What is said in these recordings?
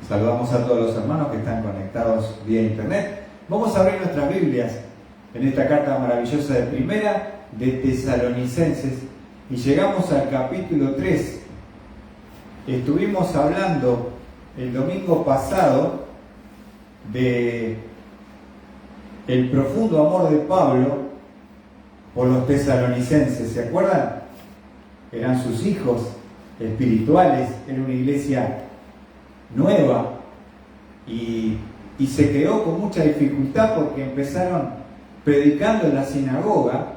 Saludamos a todos los hermanos que están conectados vía internet. Vamos a abrir nuestras Biblias en esta carta maravillosa de Primera de Tesalonicenses y llegamos al capítulo 3. Estuvimos hablando el domingo pasado de el profundo amor de Pablo por los tesalonicenses. ¿Se acuerdan? Eran sus hijos espirituales, era una iglesia nueva y se quedó con mucha dificultad porque empezaron predicando en la sinagoga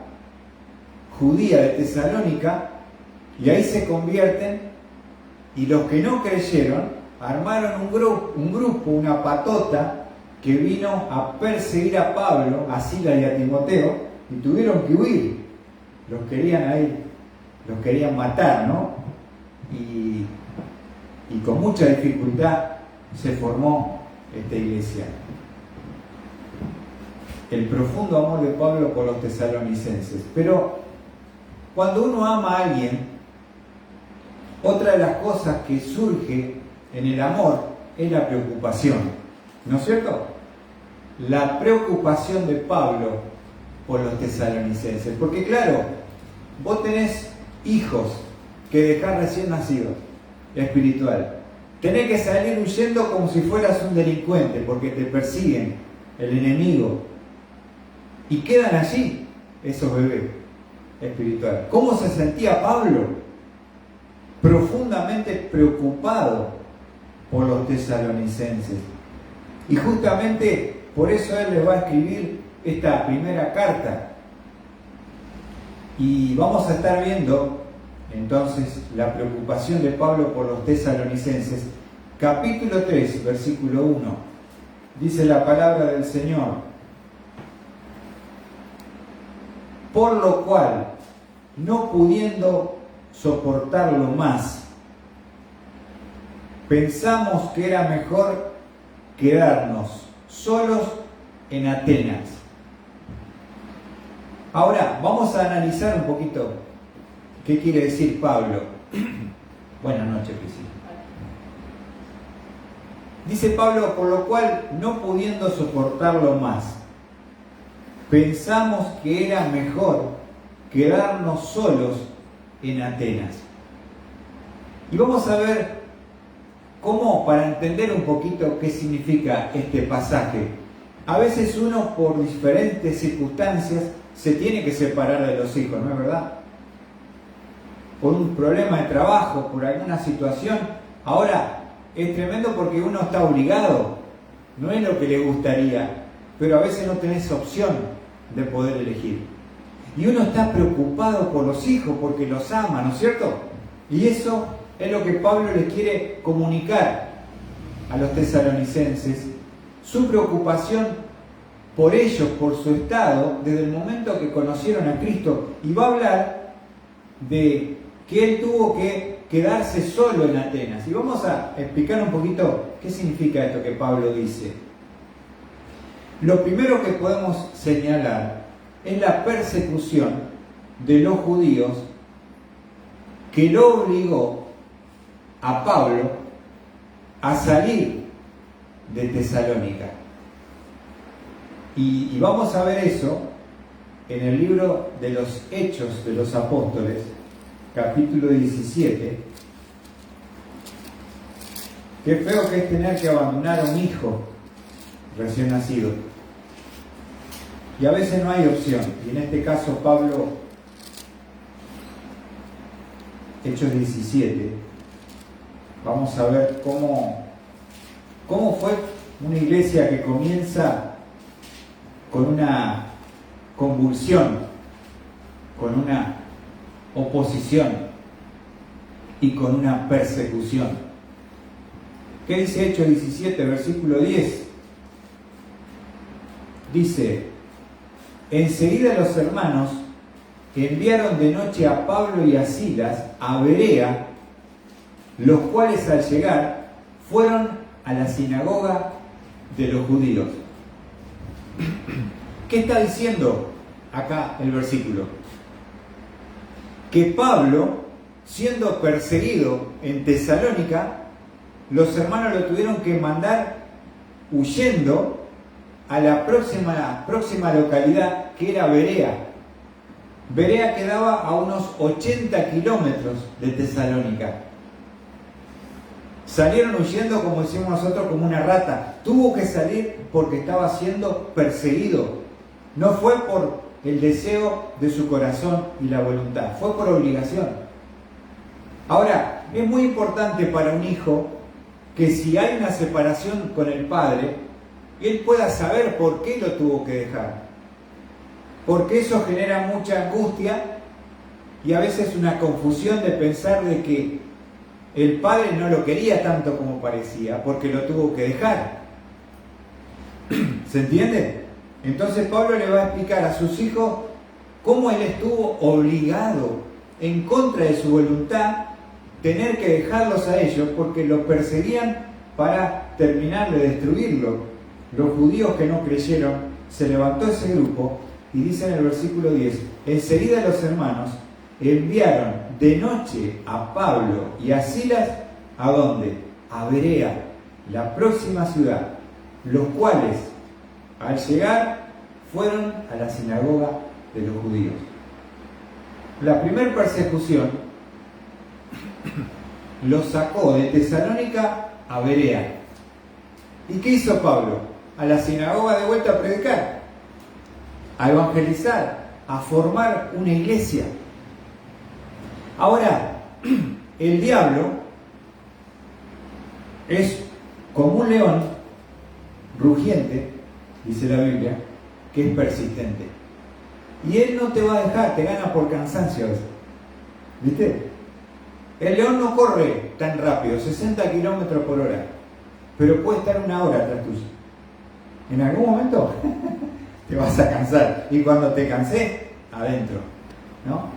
judía de Tesalónica y ahí se convierten, y los que no creyeron armaron un grupo, una patota que vino a perseguir a Pablo, a Silas y a Timoteo, y tuvieron que huir. Los querían matar, ¿no? Y con mucha dificultad se formó esta iglesia. El profundo amor de Pablo por los tesalonicenses. Pero cuando uno ama a alguien, otra de las cosas que surge en el amor es la preocupación, ¿no es cierto? La preocupación de Pablo por los tesalonicenses. Porque claro, vos tenés hijos que dejás recién nacidos, espiritual. Tenés que salir huyendo como si fueras un delincuente porque te persiguen el enemigo. Y quedan allí esos bebés espirituales. ¿Cómo se sentía Pablo? Profundamente preocupado por los tesalonicenses. Y justamente por eso él les va a escribir esta primera carta. Y vamos a estar viendo entonces la preocupación de Pablo por los tesalonicenses. Capítulo 3, versículo 1. Dice la palabra del Señor: por lo cual, no pudiendo soportarlo más, pensamos que era mejor quedarnos solos en Atenas. Ahora, vamos a analizar un poquito qué quiere decir Pablo. Buenas noches, Priscila. Dice Pablo, por lo cual, no pudiendo soportarlo más, pensamos que era mejor quedarnos solos en Atenas. Y vamos a ver cómo, para entender un poquito qué significa este pasaje. A veces uno, por diferentes circunstancias, se tiene que separar de los hijos, ¿no es verdad? Por un problema de trabajo, por alguna situación. Ahora, es tremendo porque uno está obligado, no es lo que le gustaría, pero a veces no tenés opción de poder elegir. Y uno está preocupado por los hijos porque los ama, ¿no es cierto? Y eso es lo que Pablo les quiere comunicar a los tesalonicenses, su preocupación por ellos, por su estado, desde el momento que conocieron a Cristo. Y va a hablar de que él tuvo que quedarse solo en Atenas. Y vamos a explicar un poquito qué significa esto que Pablo dice. Lo primero que podemos señalar es la persecución de los judíos que lo obligó a Pablo a salir de Tesalónica. Y vamos a ver eso en el libro de los Hechos de los Apóstoles, capítulo 17. Qué feo que es tener que abandonar a un hijo recién nacido. Y a veces no hay opción. Y en este caso Pablo, Hechos 17, vamos a ver cómo fue una iglesia que comienza con una convulsión, con una oposición y con una persecución. ¿Qué dice Hechos 17, versículo 10? Dice: enseguida los hermanos enviaron de noche a Pablo y a Silas a Berea, los cuales al llegar fueron a la sinagoga de los judíos. ¿Qué está diciendo acá el versículo? Que Pablo, siendo perseguido en Tesalónica, los hermanos lo tuvieron que mandar huyendo a la próxima localidad, que era Berea. Berea quedaba a unos 80 kilómetros de Tesalónica. Salieron huyendo, como decimos nosotros, como una rata. Tuvo que salir porque estaba siendo perseguido. No fue por el deseo de su corazón y la voluntad, fue por obligación. Ahora, es muy importante para un hijo que si hay una separación con el padre, él pueda saber por qué lo tuvo que dejar. Porque eso genera mucha angustia y a veces una confusión de pensar de que el padre no lo quería tanto como parecía, porque lo tuvo que dejar. ¿Se entiende? Entonces Pablo le va a explicar a sus hijos cómo él estuvo obligado, en contra de su voluntad, tener que dejarlos a ellos porque los perseguían para terminar de destruirlo. Los judíos que no creyeron, se levantó ese grupo y dice en el versículo 10, enseguida los hermanos enviaron de noche a Pablo y a Silas, ¿a dónde? A Berea, la próxima ciudad, los cuales al llegar fueron a la sinagoga de los judíos. La primera persecución los sacó de Tesalónica a Berea. ¿Y qué hizo Pablo? A la sinagoga de vuelta a predicar, a evangelizar, a formar una iglesia. Ahora, el diablo es como un león rugiente, dice la Biblia, que es persistente. Y él no te va a dejar, te gana por cansancio a veces. ¿Viste? El león no corre tan rápido, 60 kilómetros por hora, pero puede estar una hora atrás tuyo. En algún momento te vas a cansar. Y cuando te cansé, adentro. ¿No?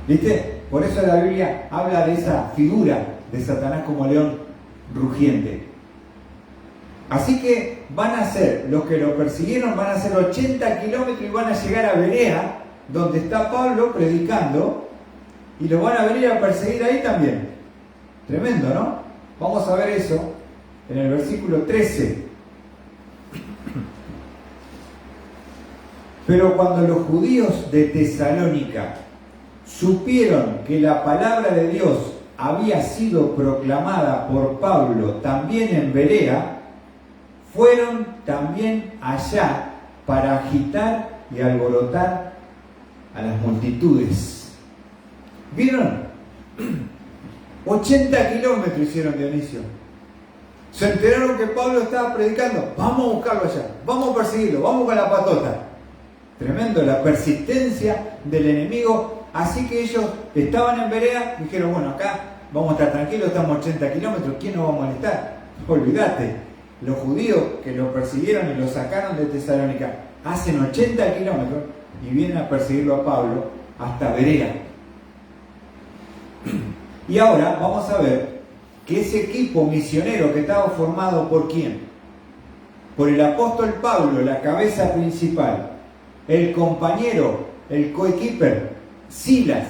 ¿Viste? Por eso la Biblia habla de esa figura de Satanás como león rugiente. Así que van a ser, los que lo persiguieron van a ser 80 kilómetros y van a llegar a Berea, donde está Pablo predicando, y lo van a venir a perseguir ahí también. Tremendo, ¿no? Vamos a ver eso en el versículo 13. Pero cuando los judíos de Tesalónica supieron que la palabra de Dios había sido proclamada por Pablo también en Berea, fueron también allá para agitar y alborotar a las multitudes. ¿Vieron? 80 kilómetros hicieron, Dionisio. Se enteraron que Pablo estaba predicando. Vamos a buscarlo allá, vamos a perseguirlo, vamos con la patota. Tremendo, la persistencia del enemigo. Así que ellos estaban en Berea, dijeron, bueno, acá vamos a estar tranquilos, estamos a 80 kilómetros, ¿quién nos va a molestar? Olvídate, los judíos que lo persiguieron y lo sacaron de Tesalónica hacen 80 kilómetros y vienen a perseguirlo a Pablo hasta Berea. Y ahora vamos a ver que ese equipo misionero que estaba formado por ¿quién? Por el apóstol Pablo, la cabeza principal, el compañero, el coequiper, Silas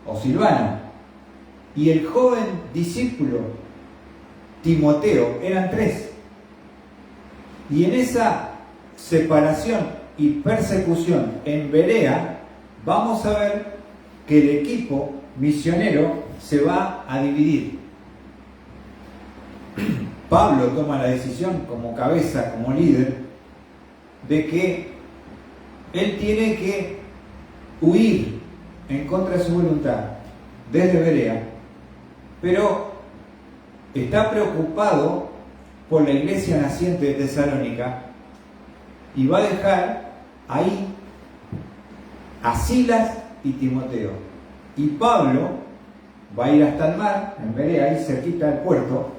o Silvano, y el joven discípulo Timoteo, eran 3. Y en esa separación y persecución en Berea, vamos a ver que el equipo misionero se va a dividir. Pablo toma la decisión como cabeza, como líder, de que él tiene que huir en contra de su voluntad desde Berea, pero está preocupado por la iglesia naciente de Tesalónica y va a dejar ahí a Silas y Timoteo. Y Pablo va a ir hasta el mar, en Berea, ahí cerquita del puerto,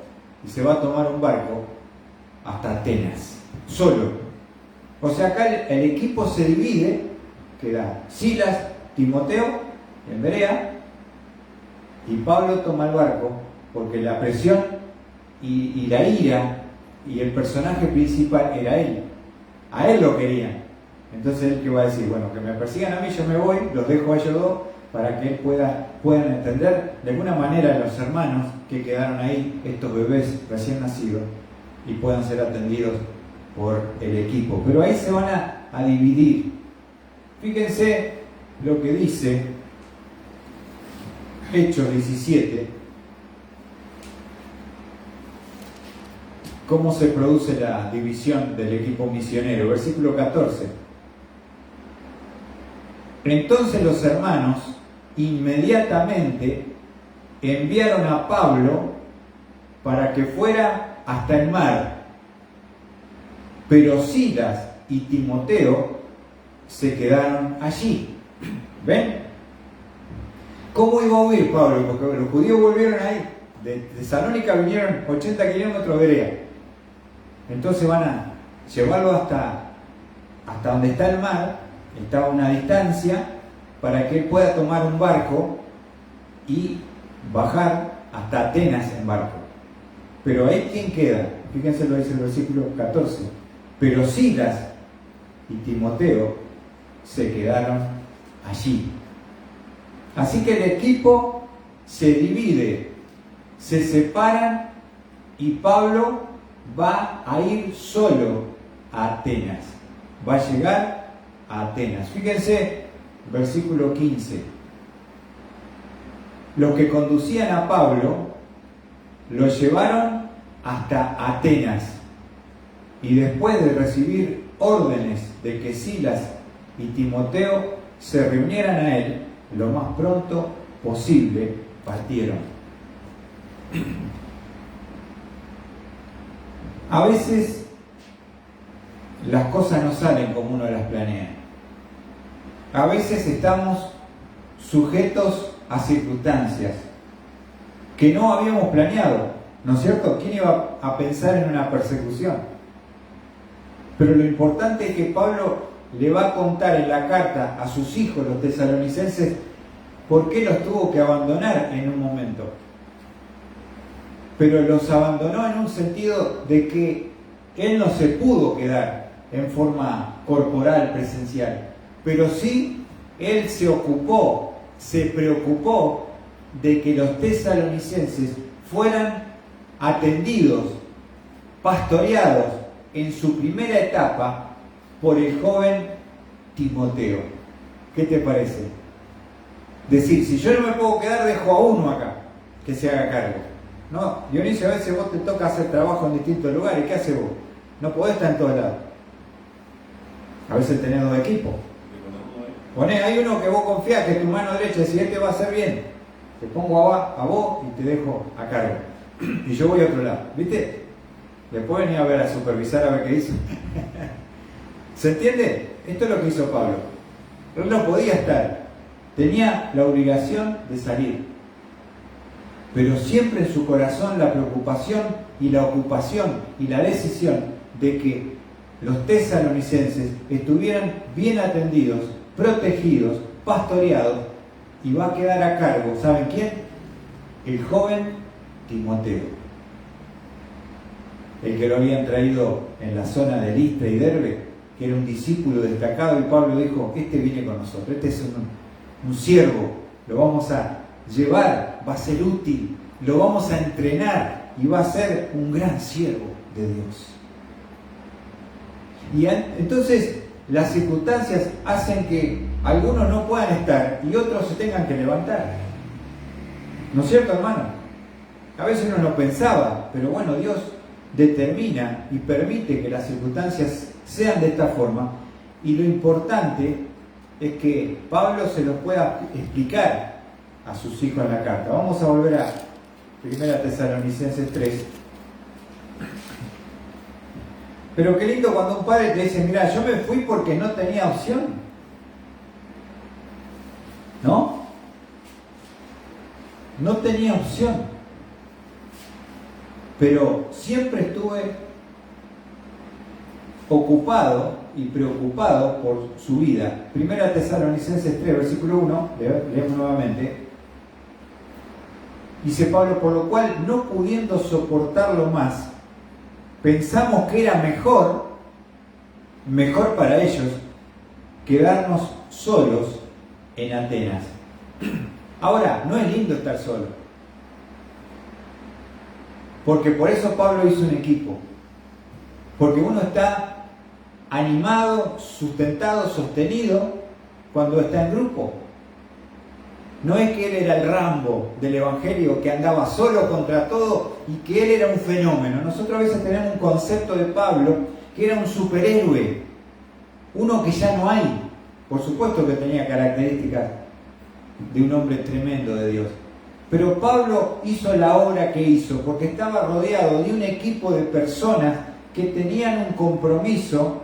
y se va a tomar un barco hasta Atenas, solo. O sea, acá el equipo se divide, queda Silas, Timoteo, en Berea, y Pablo toma el barco, porque la presión y la ira y el personaje principal era él. A él lo querían. Entonces él que va a decir, bueno, que me persigan a mí, yo me voy, los dejo a ellos dos, para que puedan entender de alguna manera los hermanos que quedaron ahí, estos bebés recién nacidos, y puedan ser atendidos por el equipo. Pero ahí se van a dividir. Fíjense lo que dice Hechos 17, cómo se produce la división del equipo misionero. Versículo 14. Entonces los hermanos inmediatamente enviaron a Pablo para que fuera hasta el mar, pero Silas y Timoteo se quedaron allí. ¿Ven? ¿Cómo iba a huir Pablo? Porque los judíos volvieron ahí, de Tesalónica vinieron 80 kilómetros de Berea. Entonces van a llevarlo hasta donde está el mar, está a una distancia, para que él pueda tomar un barco y bajar hasta Atenas en barco. Pero ahí, ¿quién queda? Fíjense lo dice el versículo 14. Pero Silas y Timoteo se quedaron allí. Así que el equipo se divide, se separan y Pablo va a ir solo a Atenas. Va a llegar a Atenas. Fíjense, versículo 15. Los que conducían a Pablo lo llevaron hasta Atenas y después de recibir órdenes de que Silas y Timoteo se reunieran a él lo más pronto posible, partieron. A veces las cosas no salen como uno las planea. A veces estamos sujetos a circunstancias que no habíamos planeado, ¿no es cierto? ¿Quién iba a pensar en una persecución? Pero lo importante es que Pablo le va a contar en la carta a sus hijos, los tesalonicenses, por qué los tuvo que abandonar en un momento. Pero los abandonó en un sentido de que él no se pudo quedar en forma corporal, presencial, pero sí él se ocupó, se preocupó de que los tesalonicenses fueran atendidos, pastoreados en su primera etapa por el joven Timoteo. ¿Qué te parece? Decir, si yo no me puedo quedar, dejo a uno acá que se haga cargo. No, Dionisio, a veces vos te toca hacer trabajo en distintos lugares. ¿Qué haces vos? No podés estar en todos lados. A veces tenés dos equipos. Ponés, hay uno que vos confiás que es tu mano derecha, si este va a hacer bien, te pongo a vos y te dejo a cargo. Y yo voy a otro lado. ¿Viste? Después venía a ver a supervisar a ver qué hizo. ¿Se entiende? Esto es lo que hizo Pablo. Él no podía estar. Tenía la obligación de salir. Pero siempre en su corazón la preocupación y la ocupación y la decisión de que los tesalonicenses estuvieran bien atendidos, protegidos, pastoreados, y va a quedar a cargo, ¿saben quién? El joven Timoteo, el que lo habían traído en la zona de Listra y Derbe, que era un discípulo destacado, y Pablo dijo, este viene con nosotros, este es un siervo, lo vamos a llevar, va a ser útil, lo vamos a entrenar y va a ser un gran siervo de Dios. Y entonces las circunstancias hacen que algunos no puedan estar y otros se tengan que levantar. ¿No es cierto, hermano? A veces uno no pensaba, pero bueno, Dios determina y permite que las circunstancias sean de esta forma, y lo importante es que Pablo se lo pueda explicar a sus hijos en la carta. Vamos a volver a 1 Tesalonicenses 3. Pero qué lindo cuando un padre te dice, mira, yo me fui porque no tenía opción. ¿No? No tenía opción. Pero siempre estuve ocupado y preocupado por su vida. 1 Tesalonicenses 3, versículo 1, leemos nuevamente. Dice Pablo, por lo cual, no pudiendo soportarlo más, pensamos que era mejor para ellos, quedarnos solos en Atenas. Ahora, no es lindo estar solo, porque por eso Pablo hizo un equipo, porque uno está animado, sustentado, sostenido cuando está en grupo. No es que él era el Rambo del Evangelio que andaba solo contra todo y que él era un fenómeno. Nosotros a veces tenemos un concepto de Pablo que era un superhéroe, uno que ya no hay. Por supuesto que tenía características de un hombre tremendo de Dios. Pero Pablo hizo la obra que hizo porque estaba rodeado de un equipo de personas que tenían un compromiso,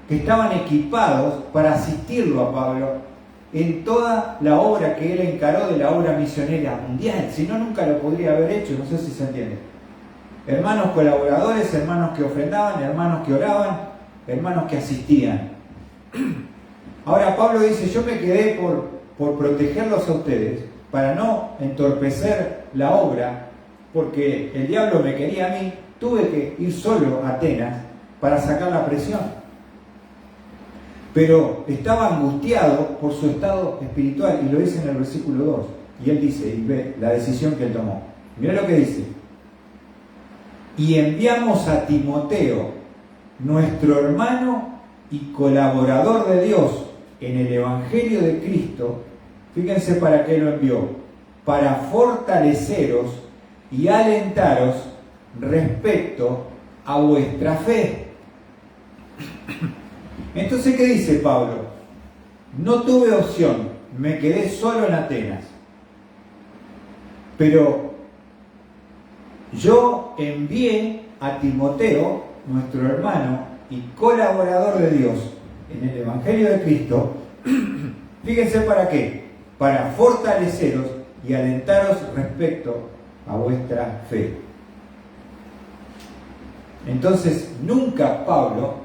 que estaban equipados para asistirlo a Pablo en toda la obra que él encaró de la obra misionera mundial. Si no, nunca lo podría haber hecho. No sé si se entiende. Hermanos colaboradores, hermanos que ofrendaban, hermanos que oraban, hermanos que asistían. Ahora Pablo dice, yo me quedé por protegerlos a ustedes, para no entorpecer la obra, porque el diablo me quería a mí, tuve que ir solo a Atenas para sacar la presión. Pero estaba angustiado por su estado espiritual, y lo dice en el versículo 2. Y él dice, y ve la decisión que él tomó. Mirá lo que dice. Y enviamos a Timoteo, nuestro hermano y colaborador de Dios en el Evangelio de Cristo. Fíjense para qué lo envió. Para fortaleceros y alentaros respecto a vuestra fe. Entonces, ¿qué dice Pablo? No tuve opción, me quedé solo en Atenas. Pero yo envié a Timoteo, nuestro hermano y colaborador de Dios en el Evangelio de Cristo. Fíjense para qué. Para fortaleceros y alentaros respecto a vuestra fe. Entonces, nunca Pablo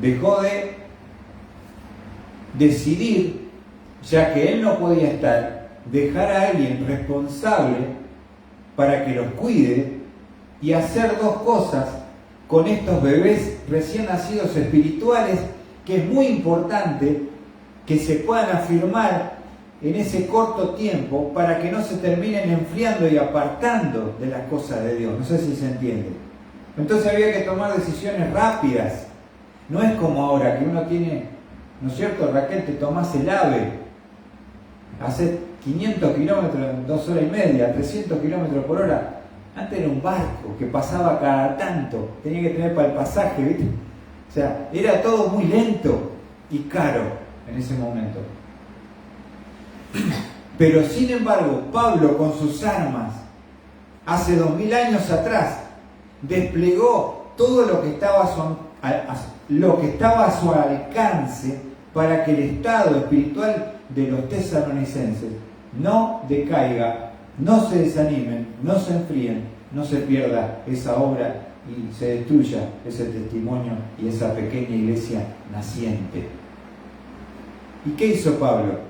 dejó de decidir, ya que él no podía estar, dejar a alguien responsable para que los cuide y hacer dos cosas con estos bebés recién nacidos espirituales, que es muy importante que se puedan afirmar en ese corto tiempo para que no se terminen enfriando y apartando de las cosas de Dios. No sé si se entiende. Entonces había que tomar decisiones rápidas. No es como ahora que uno tiene, ¿no es cierto, Raquel? Te tomás el AVE, hace 500 kilómetros en 2 horas y media, 300 kilómetros por hora. Antes era un barco que pasaba cada tanto, tenía que tener para el pasaje, ¿viste? O sea, era todo muy lento y caro en ese momento. Pero sin embargo, Pablo con sus armas, hace 2000 años atrás, desplegó todo lo que estaba a su alcance para que el estado espiritual de los tesalonicenses no decaiga, no se desanimen, no se enfríen, no se pierda esa obra y se destruya ese testimonio y esa pequeña iglesia naciente. ¿Y qué hizo Pablo?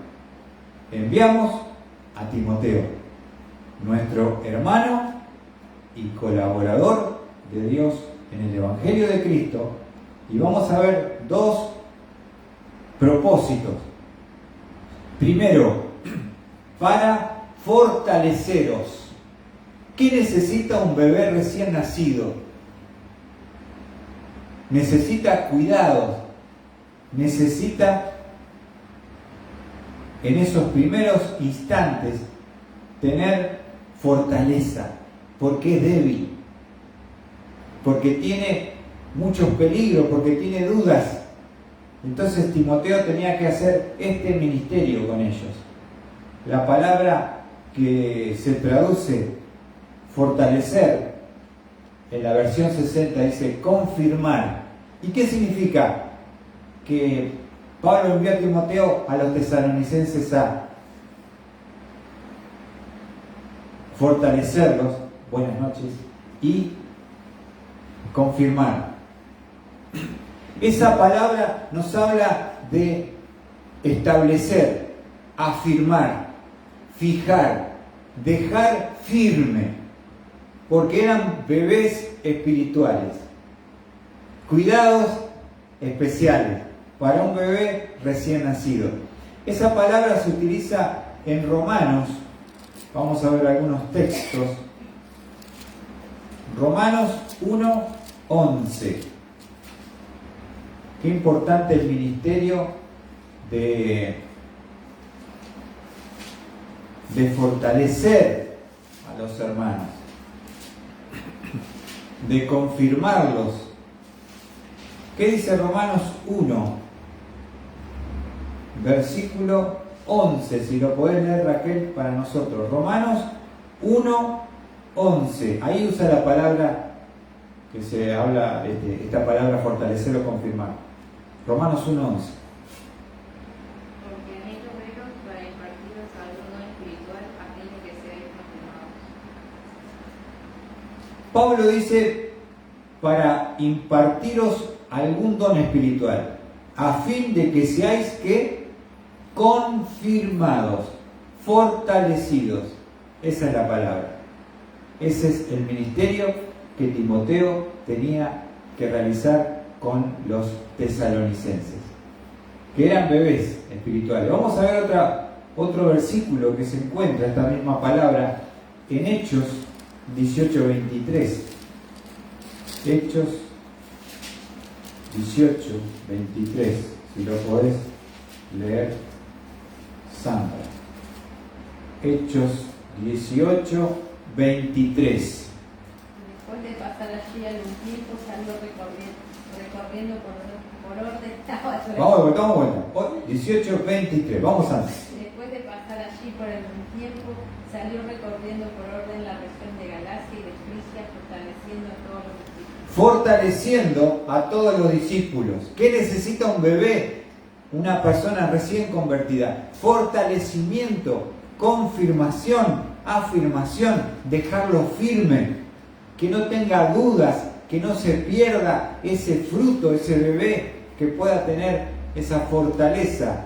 Enviamos a Timoteo, nuestro hermano y colaborador de Dios en el Evangelio de Cristo, y vamos a ver dos propósitos. Primero, para fortaleceros. ¿Qué necesita un bebé recién nacido? Necesita cuidados, necesita en esos primeros instantes tener fortaleza, porque es débil, porque tiene muchos peligros, porque tiene dudas. Entonces Timoteo tenía que hacer este ministerio con ellos. La palabra que se traduce fortalecer en la versión 60 dice confirmar. ¿Y qué significa? Que Pablo envió a Timoteo a los tesalonicenses a fortalecerlos, buenas noches, y confirmar. Esa palabra nos habla de establecer, afirmar, fijar, dejar firme, porque eran bebés espirituales, cuidados especiales para un bebé recién nacido. Esa palabra se utiliza en Romanos, vamos a ver algunos textos. Romanos 1:11. Qué importante el ministerio de fortalecer a los hermanos, de confirmarlos. ¿Qué dice Romanos 1? Versículo 11, si lo podés leer, Raquel, para nosotros. Romanos 1:11. Ahí usa la palabra que se habla, esta palabra fortalecer o confirmar. Romanos 1:11. Porque en ellos veros para impartiros algún don espiritual a fin de que seáis confirmados. Pablo dice para impartiros algún don espiritual, a fin de que seáis que confirmados, fortalecidos. Esa es la palabra. Ese es el ministerio que Timoteo tenía que realizar con los tesalonicenses, que eran bebés espirituales. Vamos a ver otro versículo que se encuentra esta misma palabra en Hechos 18:23. Hechos 18:23, si lo podés leer, Sandra. Hechos 18:23. Después de pasar allí algún tiempo, salió recorriendo por orden. Vamos de vuelta. 18:23, vamos antes. Después de pasar allí por algún tiempo, salió recorriendo por orden la región de Galacia y de Frigia, fortaleciendo a todos los discípulos. Fortaleciendo a todos los discípulos. ¿Qué necesita un bebé? Una persona recién convertida. Fortalecimiento, confirmación, afirmación, dejarlo firme, que no tenga dudas, que no se pierda ese fruto, ese bebé, que pueda tener esa fortaleza.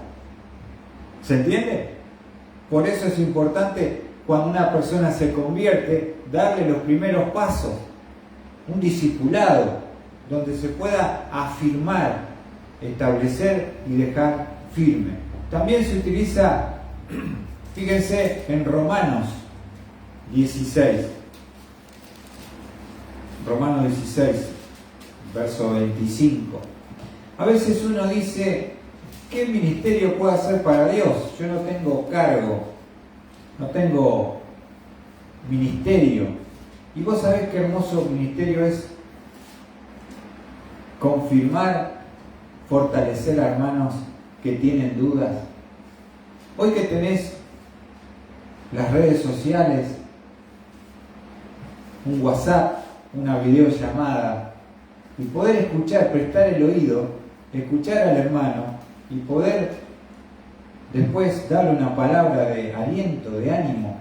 ¿Se entiende? Por eso es importante cuando una persona se convierte, darle los primeros pasos, un discipulado, donde se pueda afirmar, establecer y dejar firme. También se utiliza, fíjense, en Romanos 16. Romanos 16, verso 25. A veces uno dice, ¿qué ministerio puedo hacer para Dios? Yo no tengo cargo, no tengo ministerio. Y vos sabés qué hermoso ministerio es confirmar, fortalecer a hermanos que tienen dudas. Hoy que tenés las redes sociales, un WhatsApp, una videollamada, y poder escuchar, prestar el oído, escuchar al hermano y poder después darle una palabra de aliento, de ánimo,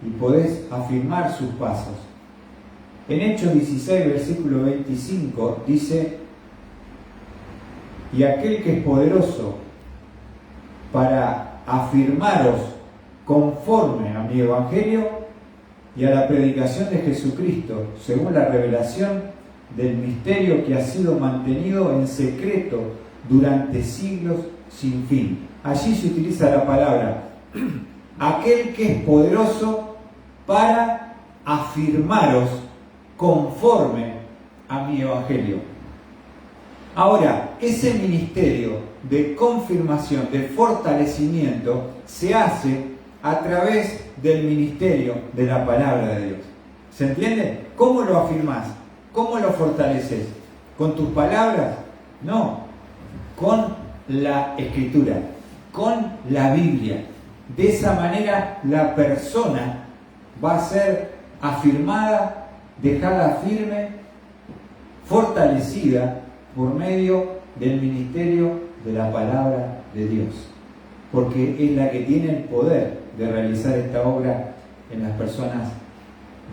y podés afirmar sus pasos. En Hechos 16, versículo 25, dice: y aquel que es poderoso para afirmaros conforme a mi evangelio y a la predicación de Jesucristo, según la revelación del misterio que ha sido mantenido en secreto durante siglos sin fin. Allí se utiliza la palabra aquel que es poderoso para afirmaros conforme a mi evangelio. Ahora, ese ministerio de confirmación, de fortalecimiento, se hace a través del ministerio de la palabra de Dios. ¿Se entiende? ¿Cómo lo afirmás? ¿Cómo lo fortaleces? ¿Con tus palabras? No, con la Escritura, con la Biblia. De esa manera la persona va a ser afirmada, dejada firme, fortalecida por medio del ministerio de la palabra de Dios, porque es la que tiene el poder de realizar esta obra en las personas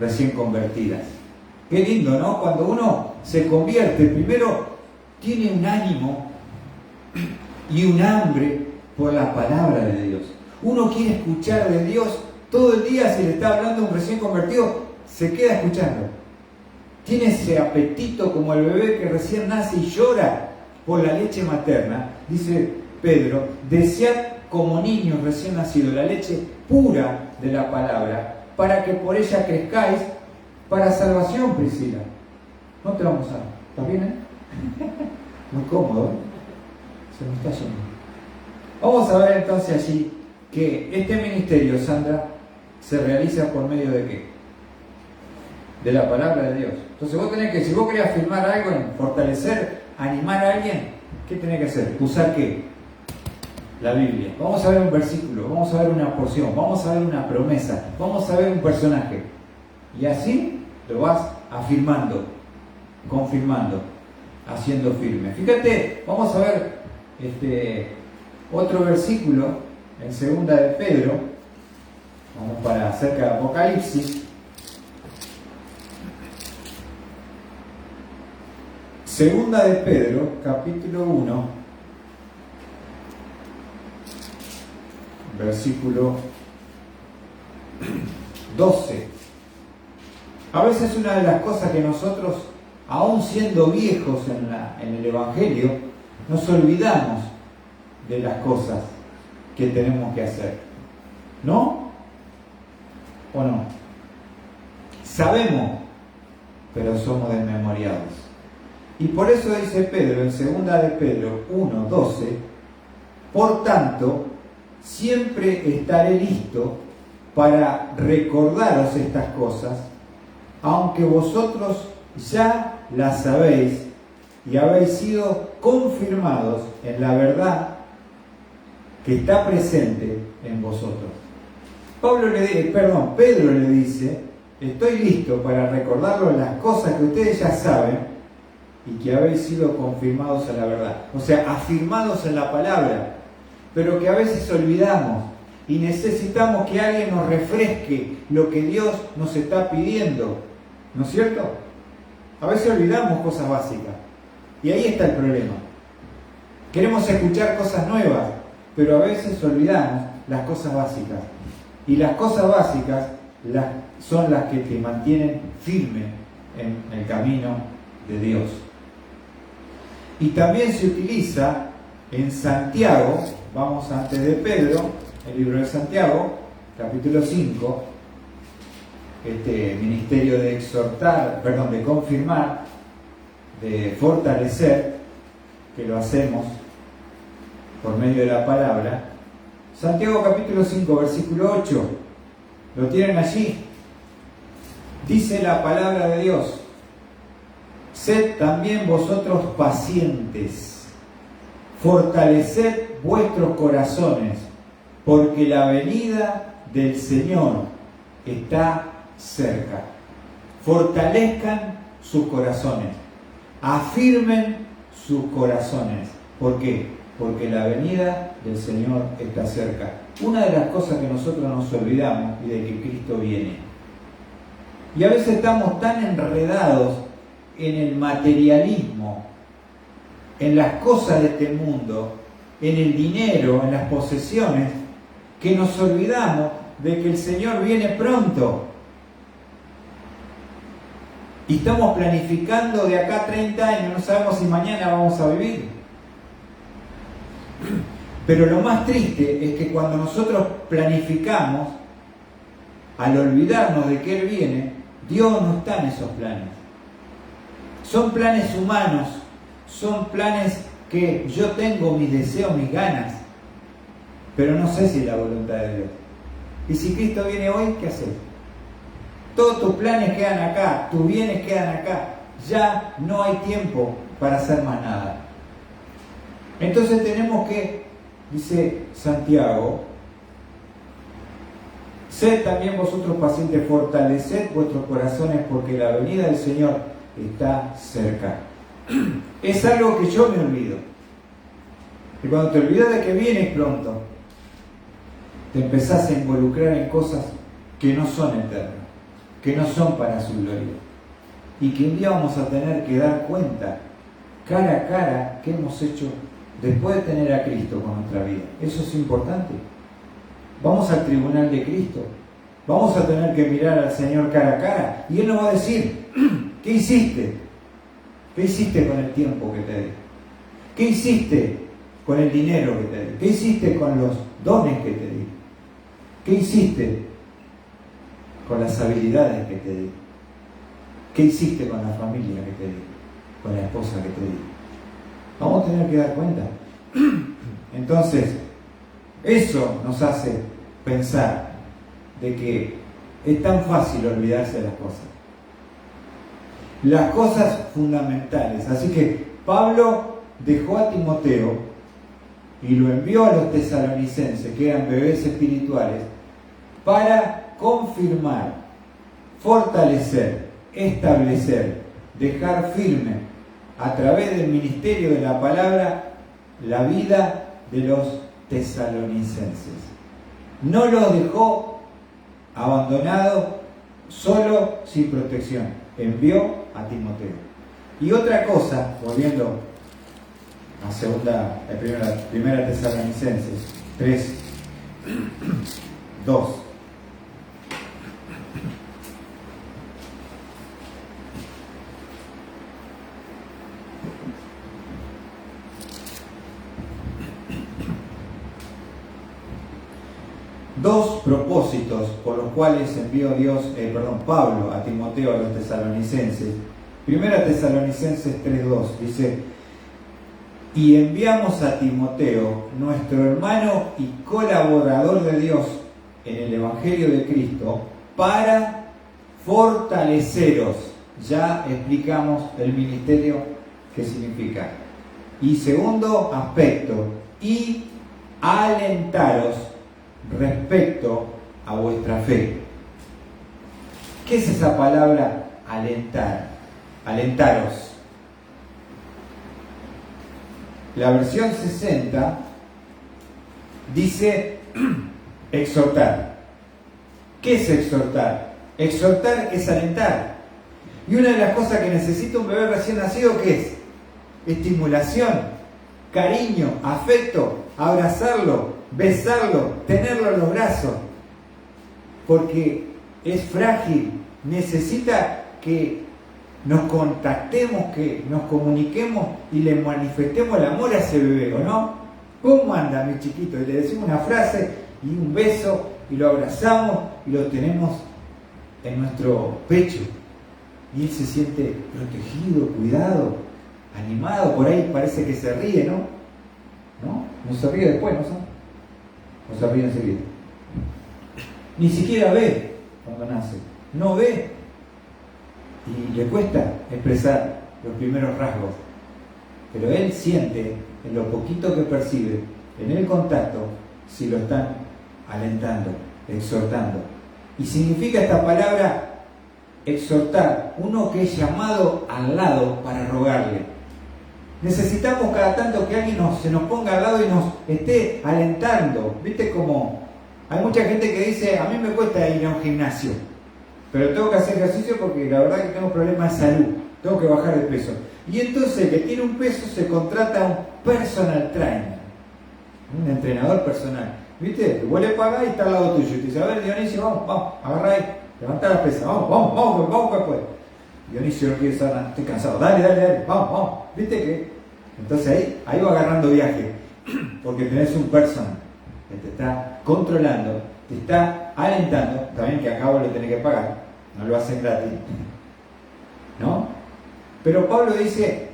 recién convertidas. Qué lindo, ¿no? Cuando uno se convierte, primero tiene un ánimo y un hambre por la palabra de Dios. Uno quiere escuchar de Dios todo el día. Si le está hablando a un recién convertido, se queda escuchando. Tiene ese apetito como el bebé que recién nace y llora por la leche materna. Dice Pedro, desead como niños recién nacidos, la leche pura de la palabra, para que por ella crezcáis para salvación, Priscila. No te vamos a... ¿Estás bien, Muy cómodo, Se me está yendo. Vamos a ver entonces allí que este ministerio, Sandra, se realiza por medio de ¿qué? De la palabra de Dios. Entonces vos tenés que, si vos querés afirmar algo, fortalecer, animar a alguien, ¿qué tenés que hacer? ¿Usar qué? La Biblia. Vamos a ver un versículo, vamos a ver una porción, vamos a ver una promesa, vamos a ver un personaje. Y así lo vas afirmando, confirmando, haciendo firme. Fíjate, vamos a ver otro versículo en segunda de Pedro. Vamos para cerca de Apocalipsis. Segunda de Pedro, capítulo 1, versículo 12. A veces una de las cosas que nosotros, aún siendo viejos en el Evangelio, nos olvidamos de las cosas que tenemos que hacer. ¿No? ¿O no? Sabemos, pero somos desmemoriados. Y por eso dice Pedro, en segunda de Pedro 1:12, por tanto, siempre estaré listo para recordaros estas cosas, aunque vosotros ya las sabéis y habéis sido confirmados en la verdad que está presente en vosotros. Pedro le dice, estoy listo para recordaros las cosas que ustedes ya saben y que habéis sido confirmados en la verdad. O sea, afirmados en la palabra, pero que a veces olvidamos y necesitamos que alguien nos refresque lo que Dios nos está pidiendo. ¿No es cierto? A veces olvidamos cosas básicas. Y ahí está el problema. Queremos escuchar cosas nuevas, pero a veces olvidamos las cosas básicas. Y las cosas básicas son las que te mantienen firme en el camino de Dios. Y también se utiliza en Santiago, vamos antes de Pedro, el libro de Santiago, capítulo 5, ministerio de de confirmar, de fortalecer, que lo hacemos por medio de la palabra. Santiago capítulo 5, versículo 8, ¿lo tienen allí? Dice la palabra de Dios: sed también vosotros pacientes, fortaleced vuestros corazones, porque la venida del Señor está cerca. Fortalezcan sus corazones, afirmen sus corazones. ¿Por qué? Porque la venida del Señor está cerca. Una de las cosas que nosotros nos olvidamos es de que Cristo viene. Y a veces estamos tan enredados en el materialismo, en las cosas de este mundo, en el dinero, en las posesiones, que nos olvidamos de que el Señor viene pronto. Y estamos planificando de acá a 30 años, no sabemos si mañana vamos a vivir. Pero lo más triste es que cuando nosotros planificamos, al olvidarnos de que Él viene, Dios no está en esos planes. Son planes humanos, son planes que yo tengo mis deseos, mis ganas, pero no sé si es la voluntad de Dios. Y si Cristo viene hoy, ¿qué haces? Todos tus planes quedan acá, tus bienes quedan acá, ya no hay tiempo para hacer más nada. Entonces tenemos que, dice Santiago, sed también vosotros pacientes, fortaleced vuestros corazones, porque la venida del Señor está cerca. Es algo que yo me olvido. Y cuando te olvidas de que vienes pronto, te empezás a involucrar en cosas que no son eternas, que no son para su gloria. Y que un día vamos a tener que dar cuenta, cara a cara, qué hemos hecho después de tener a Cristo con nuestra vida. Eso es importante. Vamos al tribunal de Cristo. Vamos a tener que mirar al Señor cara a cara. Y Él nos va a decir, ¿qué hiciste? ¿Qué hiciste con el tiempo que te di? ¿Qué hiciste con el dinero que te di? ¿Qué hiciste con los dones que te di? ¿Qué hiciste con las habilidades que te di? ¿Qué hiciste con la familia que te di? Con la esposa que te di. Vamos a tener que dar cuenta. Entonces, eso nos hace pensar de que es tan fácil olvidarse de las cosas. Las cosas fundamentales. Así que Pablo dejó a Timoteo y lo envió a los tesalonicenses, que eran bebés espirituales, para confirmar, fortalecer, establecer, dejar firme a través del ministerio de la palabra la vida de los tesalonicenses. No los dejó abandonados, solo, sin protección. Envió a Timoteo. Y otra cosa, volviendo a primera Tesalonicenses 3, 2. Dos propósitos por los cuales envió Pablo a Timoteo a los tesalonicenses. Primera Tesalonicenses 3:2 dice: y enviamos a Timoteo, nuestro hermano y colaborador de Dios en el Evangelio de Cristo, para fortaleceros. Ya explicamos el ministerio que significa. Y segundo aspecto, y alentaros respecto a vuestra fe. ¿Qué es esa palabra alentar? Alentaros. La versión 60 dice exhortar. ¿Qué es exhortar? Exhortar es alentar. Y una de las cosas que necesita un bebé recién nacido, ¿qué es? Estimulación, cariño, afecto, abrazarlo, besarlo, tenerlo en los brazos, porque es frágil, necesita que nos contactemos, que nos comuniquemos y le manifestemos el amor a ese bebé, ¿o no? ¿Cómo anda mi chiquito? Y le decimos una frase y un beso y lo abrazamos y lo tenemos en nuestro pecho y él se siente protegido, cuidado, animado. Por ahí parece que se ríe, ¿no? No se ríe después, ¿no? O se ríe enseguida. Ni siquiera ve cuando nace. No ve. Y le cuesta expresar los primeros rasgos. Pero él siente, en lo poquito que percibe, en el contacto, si lo están alentando, exhortando. Y significa esta palabra exhortar, uno que es llamado al lado para rogarle. Necesitamos cada tanto que alguien se nos ponga al lado y nos esté alentando. ¿Viste cómo? Hay mucha gente que dice, a mí me cuesta ir a un gimnasio, pero tengo que hacer ejercicio porque la verdad que tengo problemas de salud, tengo que bajar de peso. Y entonces el que tiene un peso se contrata a un personal trainer, un entrenador personal. ¿Viste? Vos le pagás y está al lado tuyo. Y te dice, a ver Dionisio, vamos, agarrá ahí, levantá la pesa, vamos que puedes. Dionisio no quiere estar nada, estoy cansado, dale, vamos. ¿Viste que? Entonces ahí va agarrando viaje, porque tenés un personal que te está controlando, te está alentando, también que acá vos le tenés que pagar, no lo hacen gratis, ¿no? Pero Pablo dice,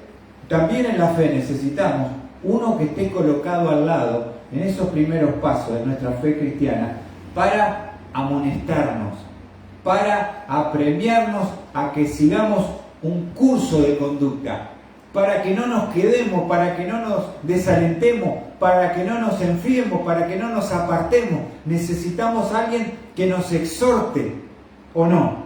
también en la fe necesitamos uno que esté colocado al lado en esos primeros pasos de nuestra fe cristiana para amonestarnos, para apremiarnos a que sigamos un curso de conducta, para que no nos quedemos, para que no nos desalentemos, para que no nos enfriemos, para que no nos apartemos. Necesitamos a alguien que nos exhorte, ¿o no?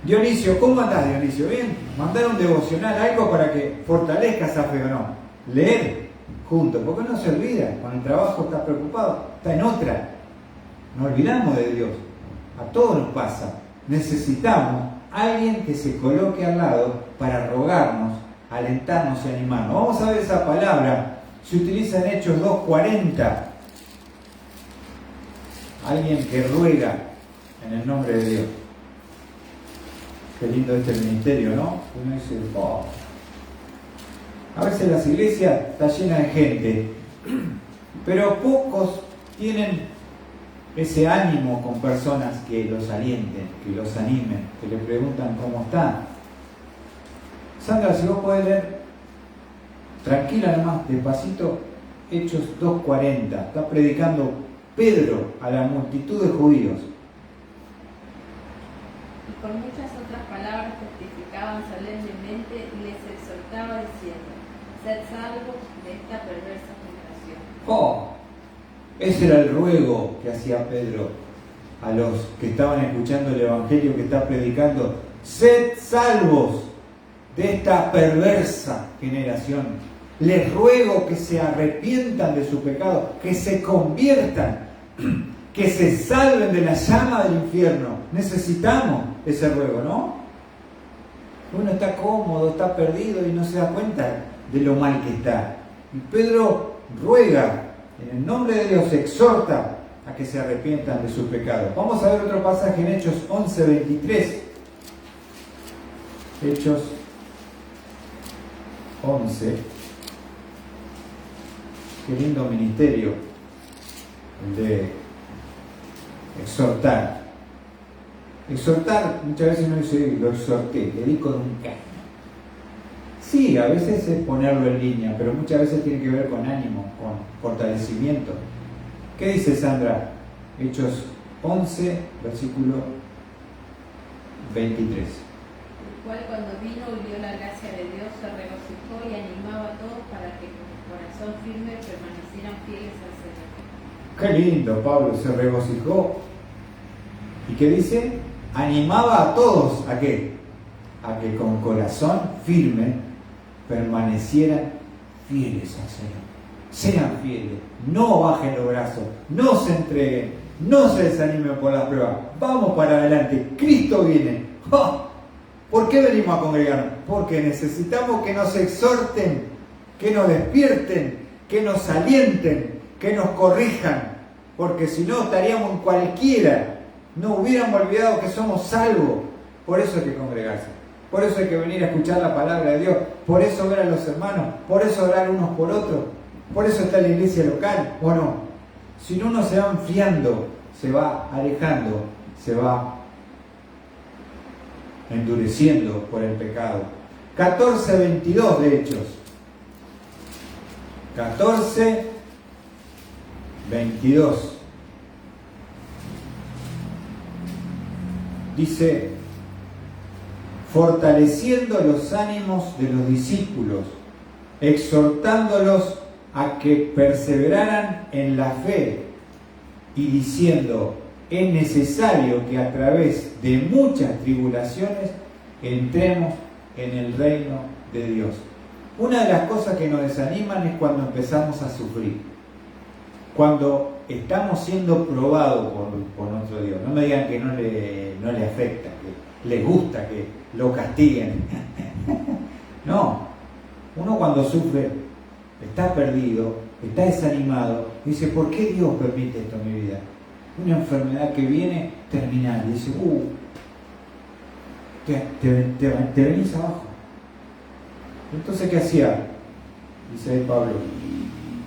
Dionisio, ¿cómo andás, Dionisio? ¿Bien? Mandar un devocional, algo para que fortalezca esa fe, ¿o no? Leer juntos, porque no se olvida, con el trabajo está preocupado, está en otra. Nos olvidamos de Dios, a todos nos pasa. Necesitamos a alguien que se coloque al lado para rogarnos, alentarnos y animarnos. Vamos a ver esa palabra, se utiliza en Hechos 2:40. Alguien que ruega en el nombre de Dios. Qué lindo este ministerio, ¿no? Uno dice, A veces las iglesias están llenas de gente, pero pocos tienen ese ánimo con personas que los alienten, que los animen, que le preguntan cómo están. Sandra, si vos podés leer tranquila nomás, despacito, Hechos 2:40. Está predicando Pedro a la multitud de judíos. Y con muchas otras palabras testificaban solemnemente y les exhortaba diciendo: sed salvos de esta perversa generación. ¡Oh! Ese era el ruego que hacía Pedro a los que estaban escuchando el evangelio que está predicando. Sed salvos de esta perversa generación. Les ruego que se arrepientan de su pecado, que se conviertan, que se salven de la llama del infierno. Necesitamos ese ruego, ¿no? Uno está cómodo, está perdido y no se da cuenta de lo mal que está. Y Pedro ruega, en el nombre de Dios, exhorta a que se arrepientan de sus pecados. Vamos a ver otro pasaje en Hechos 11:23. Hechos 11. Qué lindo ministerio el de exhortar. Exhortar, muchas veces uno dice, lo exhorté, le di con un caño. Sí, a veces es ponerlo en línea, pero muchas veces tiene que ver con ánimo, con fortalecimiento. ¿Qué dice Sandra? Hechos 11, versículo 23. El cual cuando vino y vio la gracia de Dios se regocijó y animaba a todos para que con corazón firme permanecieran fieles al Señor. Qué lindo, Pablo se regocijó. ¿Y qué dice? Animaba a todos, ¿a qué? A que con corazón firme permanecieran fieles al Señor. Sean fieles, no bajen los brazos, no se entreguen, no se desanimen por las pruebas. Vamos para adelante, Cristo viene. ¡Oh! ¿Por qué venimos a congregarnos? Porque necesitamos que nos exhorten, que nos despierten, que nos alienten, que nos corrijan, porque si no estaríamos en cualquiera, no hubiéramos olvidado que somos salvos. Por eso hay que congregarse, por eso hay que venir a escuchar la palabra de Dios, por eso ver a los hermanos, por eso orar unos por otros, por eso está la iglesia local, ¿o no? Si no, uno se va enfriando, se va alejando, se va endureciendo por el pecado. 14:22 de Hechos. 14:22. Dice, fortaleciendo los ánimos de los discípulos, exhortándolos a que perseveraran en la fe y diciendo, es necesario que a través de muchas tribulaciones entremos en el reino de Dios. Una de las cosas que nos desaniman es cuando empezamos a sufrir, cuando estamos siendo probados por nuestro Dios. No me digan que no le afecta, que les gusta que lo castiguen. No, uno cuando sufre está perdido, está desanimado, dice, ¿por qué Dios permite esto en mi vida? Una enfermedad que viene terminal, y dice, te venís abajo. Entonces, ¿qué hacía? Dice ahí Pablo,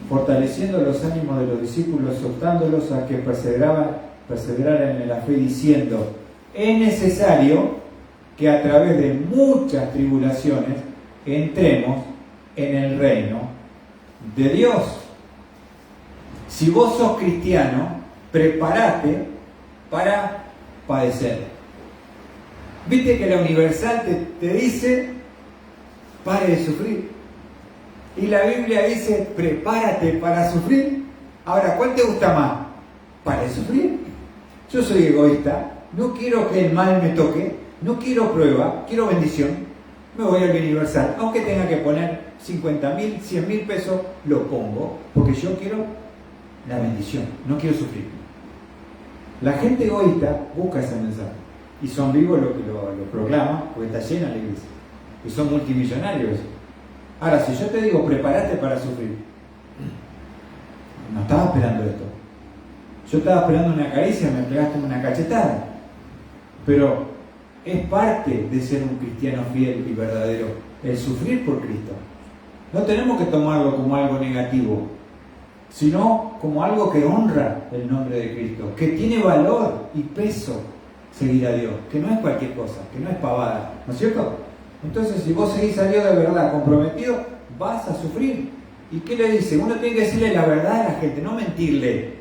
fortaleciendo los ánimos de los discípulos, exhortándolos a que perseveraran en la fe, diciendo, es necesario que a través de muchas tribulaciones entremos en el reino de Dios. Si vos sos cristiano, prepárate para padecer. Viste que la Universal te dice, pare de sufrir. Y la Biblia dice, prepárate para sufrir. Ahora, ¿cuál te gusta más? ¿Para sufrir? Yo soy egoísta, no quiero que el mal me toque, no quiero prueba, quiero bendición. Me voy al Universal, aunque tenga que poner 50.000, 100.000 pesos, lo pongo, porque yo quiero la bendición, no quiero sufrir. La gente egoísta busca ese mensaje, y son vivos los que lo proclaman, porque está llena la iglesia, y son multimillonarios. Ahora, si yo te digo, prepárate para sufrir, no estaba esperando esto. Yo estaba esperando una caricia, me pegaste una cachetada. Pero es parte de ser un cristiano fiel y verdadero, el sufrir por Cristo. No tenemos que tomarlo como algo negativo, sino como algo que honra el nombre de Cristo, que tiene valor y peso seguir a Dios, que no es cualquier cosa, que no es pavada, ¿no es cierto? Entonces, si vos seguís a Dios de verdad, comprometido, vas a sufrir. ¿Y qué le dice? Uno tiene que decirle la verdad a la gente, no mentirle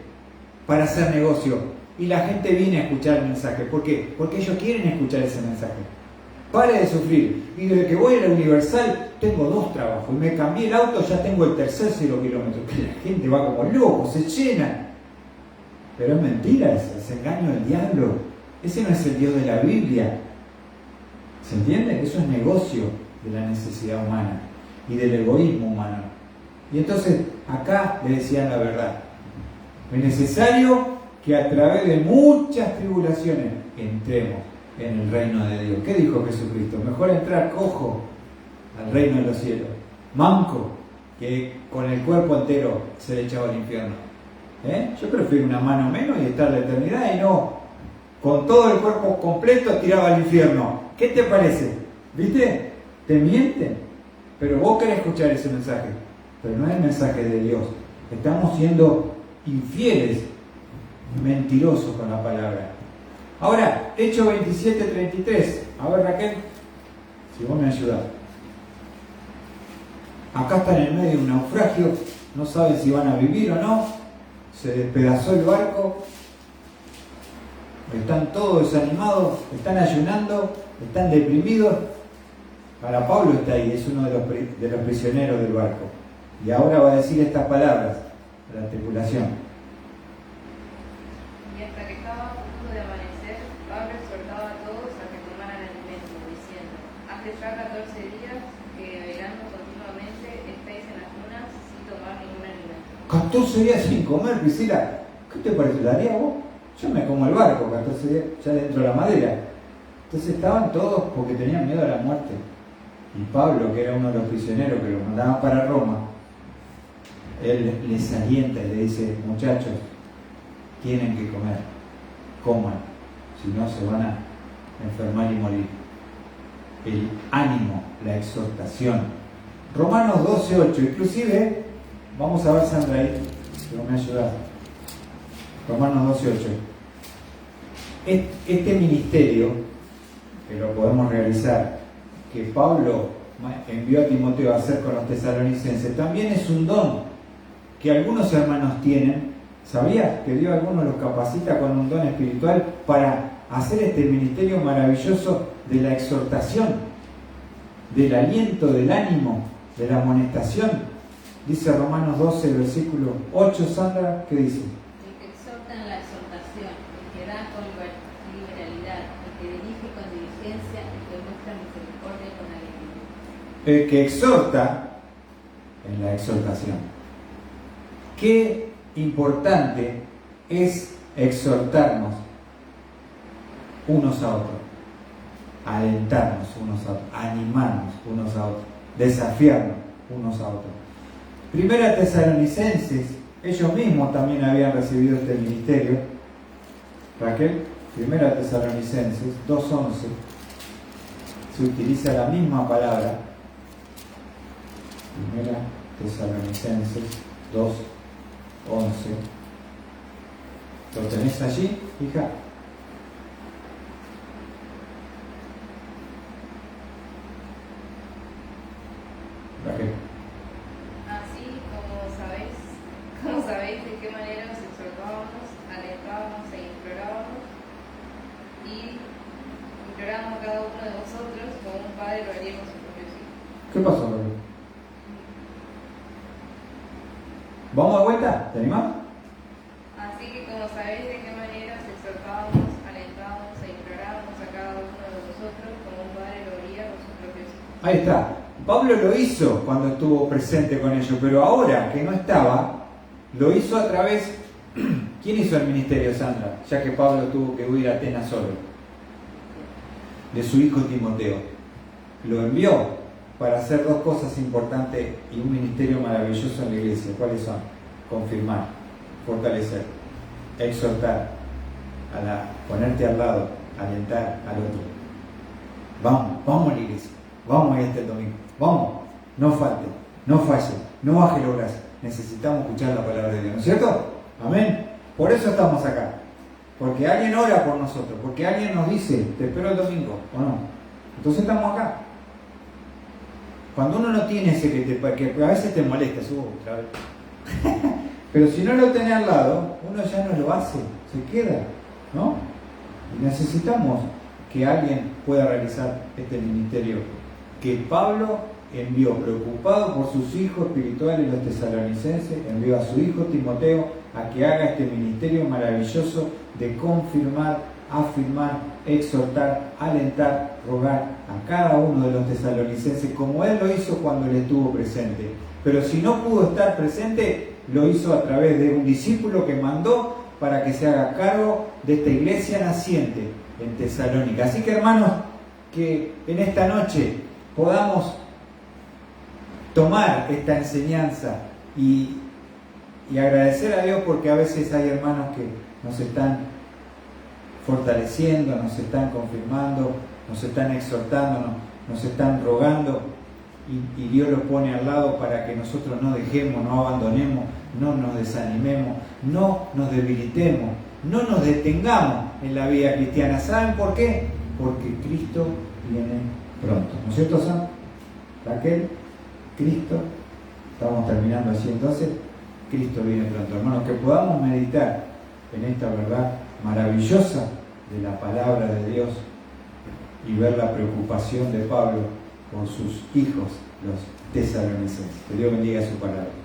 para hacer negocio. Y la gente viene a escuchar el mensaje. ¿Por qué? Porque ellos quieren escuchar ese mensaje. Pare de sufrir. Y desde que voy a la Universal tengo 2 trabajos. Y me cambié el auto, ya tengo el tercer 0 kilómetros. Que la gente va como loco, se llena. Pero es mentira eso, es engaño del diablo. Ese no es el Dios de la Biblia. ¿Se entiende? Eso es negocio de la necesidad humana y del egoísmo humano. Y entonces acá le decían la verdad. Es necesario que a través de muchas tribulaciones entremos en el reino de Dios. ¿Qué dijo Jesucristo? Mejor entrar cojo al reino de los cielos, manco, que con el cuerpo entero se le echaba al infierno. Yo prefiero una mano menos y estar la eternidad, y no con todo el cuerpo completo tirado al infierno. ¿Qué te parece? ¿Viste? Te mienten. Pero vos querés escuchar ese mensaje, pero no es el mensaje de Dios. Estamos siendo infieles, mentirosos con la palabra. Ahora, Hechos 27:33. A ver, Raquel, si vos me ayudás. Acá están en medio de un naufragio, no saben si van a vivir o no. Se despedazó el barco. Están todos desanimados, están ayunando, están deprimidos. Ahora Pablo está ahí, es uno de los prisioneros del barco. Y ahora va a decir estas palabras a la tripulación. Y hasta que estaba a punto de amanecer, Pablo exhortaba a todos a que tomaran alimento, diciendo: hace ya 14 días que velando continuamente estáis en ayunas sin tomar ningún alimento. 14 días sin comer, Priscila. ¿Qué te parece? ¿La haría vos? Yo me como el barco 14 días ya dentro de la madera. Entonces estaban todos porque tenían miedo a la muerte. Y Pablo, que era uno de los prisioneros que lo mandaban para Roma, él les alienta y le dice: muchachos, tienen que comer, coman, si no se van a enfermar y morir. El ánimo, la exhortación. Romanos 12:8, inclusive, vamos a ver, Sandra, ahí, que me ayuda. Romanos 12:8. Este ministerio, que lo podemos realizar, que Pablo envió a Timoteo a hacer con los tesalonicenses, también es un don que algunos hermanos tienen. ¿Sabías que Dios a algunos los capacita con un don espiritual para hacer este ministerio maravilloso de la exhortación, del aliento, del ánimo, de la amonestación? Dice Romanos 12, versículo 8, Sandra, ¿qué dice? El que exhorta en la exhortación, el que da con liberalidad, el que dirige con diligencia, el que muestra misericordia con alegría. El que exhorta en la exhortación. Qué importante es exhortarnos unos a otros, alentarnos unos a otros, animarnos unos a otros, desafiarnos unos a otros. Primera Tesalonicenses, ellos mismos también habían recibido este ministerio. Raquel, Primera Tesalonicenses 2:11, se utiliza la misma palabra. Primera Tesalonicenses 2:11. ¿Lo tenés allí, hija? Raquel. Así como sabéis de qué manera os exhortábamos, alentábamos e implorábamos, y implorábamos a cada uno de vosotros como un padre lo haría con sus propios hijos. ¿Qué pasó, Raquel? ¿Vamos de vuelta? ¿Te animás? Así que como sabéis de qué manera os exhortábamos, alentábamos e implorábamos a cada uno de vosotros como un padre lo haría con sus propios hijos. Ahí está. Pablo lo hizo cuando estuvo presente con ellos, pero ahora que no estaba, lo hizo a través... ¿Quién hizo el ministerio, Sandra? Ya que Pablo tuvo que huir a Atenas solo. De su hijo Timoteo. Lo envió para hacer 2 cosas importantes y un ministerio maravilloso en la iglesia. ¿Cuáles son? Confirmar, fortalecer, exhortar, ponerte al lado, alentar al otro. Vamos a la iglesia. Vamos a este domingo. Vamos, no no falle, no baje los brazos. Necesitamos escuchar la palabra de Dios, ¿no es cierto? Amén. Por eso estamos acá. Porque alguien ora por nosotros, porque alguien nos dice, te espero el domingo, ¿o no? Entonces estamos acá. Cuando uno no tiene ese que a veces te molesta, otra vez. Pero si no lo tenés al lado, uno ya no lo hace, se queda, ¿no? Y necesitamos que alguien pueda realizar este ministerio que Pablo envió, preocupado por sus hijos espirituales, los tesalonicenses, envió a su hijo Timoteo a que haga este ministerio maravilloso de confirmar, afirmar, exhortar, alentar, rogar a cada uno de los tesalonicenses, como él lo hizo cuando él estuvo presente. Pero si no pudo estar presente, lo hizo a través de un discípulo que mandó para que se haga cargo de esta iglesia naciente en Tesalónica. Así que, hermanos, que en esta noche podamos tomar esta enseñanza y agradecer a Dios, porque a veces hay hermanos que nos están fortaleciendo, nos están confirmando, nos están exhortando, nos están rogando, y Dios los pone al lado para que nosotros no dejemos, no abandonemos, no nos desanimemos, no nos debilitemos, no nos detengamos en la vida cristiana. ¿Saben por qué? Porque Cristo viene pronto. ¿No es cierto, Sam? Raquel, Cristo, estamos terminando así entonces, Cristo viene pronto. Hermanos, que podamos meditar en esta verdad maravillosa de la palabra de Dios y ver la preocupación de Pablo por sus hijos, los tesalonicenses. Que Dios bendiga su palabra.